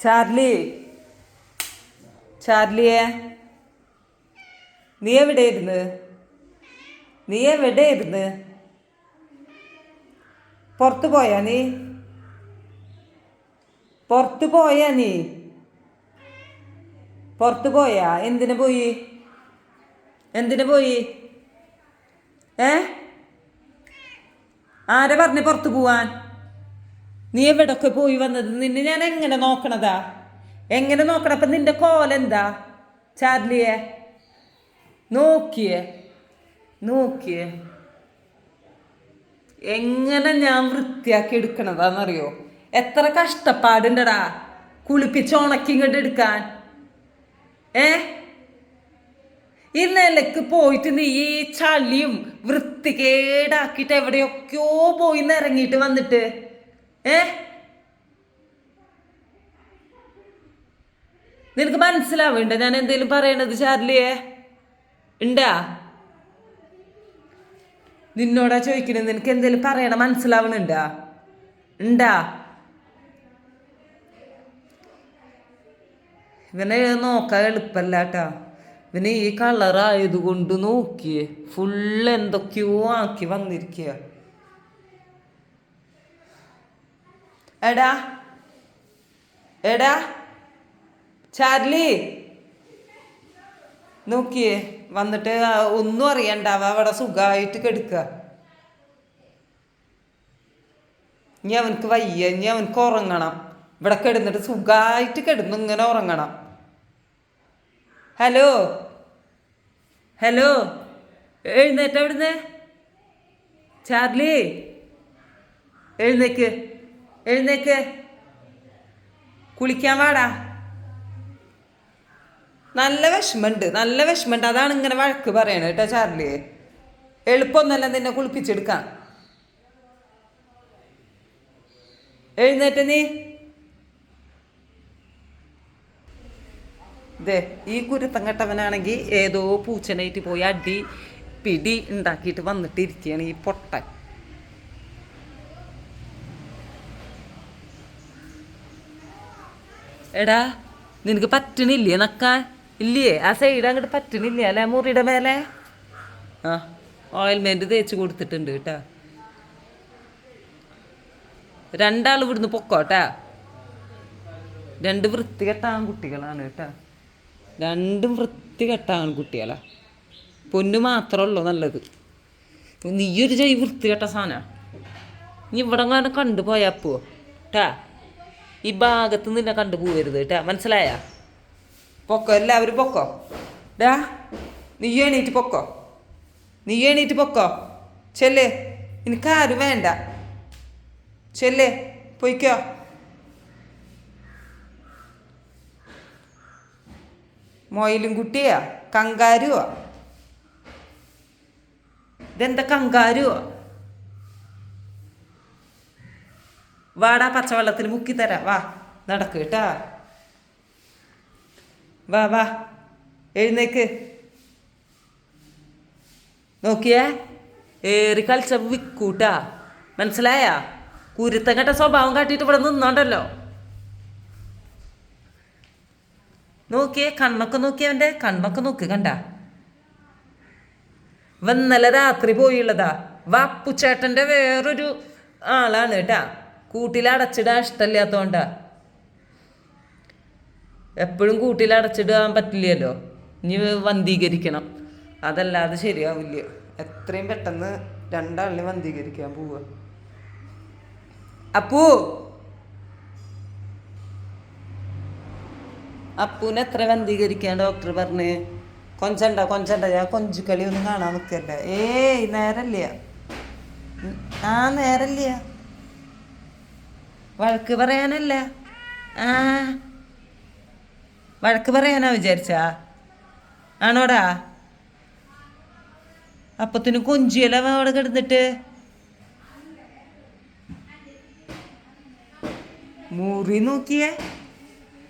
Charlie, ചാർലിയെ, നീ എവിടെയായിരുന്നു? നീ എവിടെയായിരുന്നു? പുറത്ത് പോയാ നീ? പുറത്ത് പോയാ നീ? പുറത്ത് പോയാ? എന്തിനു പോയി? എന്തിനു പോയി? ആരെ പറഞ്ഞ് പുറത്ത് പോവാൻ? നീ എവിടൊക്കെ പോയി വന്നത്? നിന്നെ ഞാൻ എങ്ങനെ നോക്കണതാ? എങ്ങനെ നോക്കണം? അപ്പം നിന്റെ കോലെന്താ ചാർലിയെ? നോക്കിയേ, നോക്കിയേ എങ്ങനെ ഞാൻ വൃത്തിയാക്കി എടുക്കണതാന്നറിയോ? എത്ര കഷ്ടപ്പാടുണ്ടടാ കുളിപ്പിച്ച് ഉണക്കി ഇങ്ങോട്ട് എടുക്കാൻ. ഈ നിലക്ക് പോയിട്ട് നീ ഈ ചളിയും വൃത്തികേടാക്കിയിട്ട് എവിടെയൊക്കെയോ പോയി നിറങ്ങിയിട്ട് വന്നിട്ട് നിനക്ക് മനസ്സിലാവുന്നുണ്ടോ ഞാൻ എന്തേലും പറയണത് ചാർലിയെ? ഉണ്ടാ? നിന്നോടാ ചോദിക്കണത്. നിനക്ക് എന്തേലും പറയണ മനസ്സിലാവണുണ്ടാ? ഉണ്ടാ? ഇവനെ നോക്കാൻ എളുപ്പമല്ല കേട്ടാ. ഇവന് ഈ കളറായത് കൊണ്ട് നോക്കിയേ ഫുള്ള് എന്തൊക്കെയോ ആക്കി വന്നിരിക്കുക. എടാ, എടാ ചാർലി, നോക്കിയേ വന്നിട്ട് ഒന്നും അറിയണ്ടാവ അവിടെ സുഖമായിട്ട് കെടുക്കുക. ഇനി അവനക്ക് വയ്യ, ഇനി അവനക്ക് ഉറങ്ങണം. ഇവിടെ കിടന്നിട്ട് സുഖമായിട്ട് കിടന്നു ഇങ്ങനെ ഉറങ്ങണം. ഹലോ, ഹലോ, എഴുന്നേറ്റ എവിടുന്ന്? ചാർലി, എഴുന്നേക്ക്, എഴുന്നേക്ക്, കുളിക്കാൻ വാടാ. നല്ല വിഷമമുണ്ട്, നല്ല വിഷമമുണ്ട്. അതാണ് ഇങ്ങനെ വഴക്ക് പറയണത് കേട്ടോ ചാർലി. എളുപ്പമൊന്നല്ല നിന്നെ കുളിപ്പിച്ചെടുക്കാൻ. എഴുന്നേറ്റ് നീ. ഇതേ ഈ കുരുത്തം കെട്ടവനാണെങ്കിൽ ഏതോ പൂച്ചനായിട്ട് പോയി അടി പിടി ഉണ്ടാക്കിയിട്ട് വന്നിട്ട് ഇരിക്കുകയാണ് ഈ പൊട്ടൻ. എടാ നിനക്ക് പറ്റണില്ലേ നക്കാൻ? ഇല്ലേ? ആ സൈഡ് അങ്ങോട്ട് പറ്റണില്ലേ അല്ലേ മുറിയുടെ മേലെ? ഓയിൽമെൻറ്റ് തേച്ച് കൊടുത്തിട്ടുണ്ട് കേട്ടാ. രണ്ടാൾ ഇവിടുന്ന് പൊക്കോട്ടാ. രണ്ട് വൃത്തികെട്ട ആൺകുട്ടികളാണ് കേട്ടാ. രണ്ടും വൃത്തികെട്ട ആൺകുട്ടികളാ. പൊന്നു മാത്രമല്ലോ നല്ലത്. നീയൊരു വൃത്തികെട്ട സാധന. നീ ഇവിടെ കാണാൻ കണ്ടുപോയപ്പോ കേട്ടാ. ഈ ഭാഗത്ത് നിന്നെ കണ്ടുപോകരുത് കേട്ടാ, മനസ്സിലായ? പൊക്കോ, എല്ലാവരും പൊക്കോ. ഡാ നീ എണീറ്റ് പൊക്കോ, നീ എണീറ്റ് പൊക്കോ. ചെല്ലേ, എനിക്കാരും വേണ്ട. ചെല്ലേ, പൊയ്ക്കോ. മൊയിലും കുട്ടിയാ? കങ്കാരുവോ? ഇതെന്താ കങ്കാരുവോ? വാടാ, പച്ചവെള്ളത്തിൽ മുക്കിത്തരാം. വാ, നടക്ക് കേട്ടാ. വാ വാ, എഴുന്നേക്ക്. നോക്കിയേ ഏറി കളിച്ച വിക്കൂട്ടാ, മനസ്സിലായ? കുരുത്തം കെട്ട സ്വഭാവം കാട്ടിയിട്ട് ഇവിടെ നിന്നോണ്ടല്ലോ. നോക്കിയേ കണ്ണൊക്കെ നോക്കിയ അവൻ്റെ കണ്ണൊക്കെ നോക്ക്, കണ്ട? ഇന്നലെ രാത്രി പോയുള്ളതാ. വപ്പുച്ചേട്ടൻ്റെ വേറൊരു ആളാണ് കേട്ടാ. കൂട്ടിലടച്ചിടാൻ ഇഷ്ടമില്ലാത്തോണ്ടാ. എപ്പോഴും കൂട്ടിലടച്ചിടാൻ പറ്റില്ലല്ലോ. ഇനി വന്ധീകരിക്കണം, അതല്ലാതെ ശരിയാവില്ല. എത്രയും പെട്ടെന്ന് രണ്ടാളിനെ വന്ധീകരിക്കാൻ പോവുക. അപ്പൂ, അപ്പൂനെ എത്ര വന്ധീകരിക്കാൻ ഡോക്ടർ പറഞ്ഞ്? കൊഞ്ചണ്ട കൊഞ്ചണ്ട, ഞാൻ കൊഞ്ചുകളി ഒന്നും കാണാൻ നിൽക്കല്ല. ഏയ് നേരല്ല, നേരല്ല. വഴക്ക് പറയാനല്ല, വഴക്ക് പറയാനാ വിചാരിച്ചാ? ആണോടാ? അപ്പത്തിന് കൊഞ്ചിയല്ല അവിടെ കിടന്നിട്ട്. മുറി നോക്കിയേ.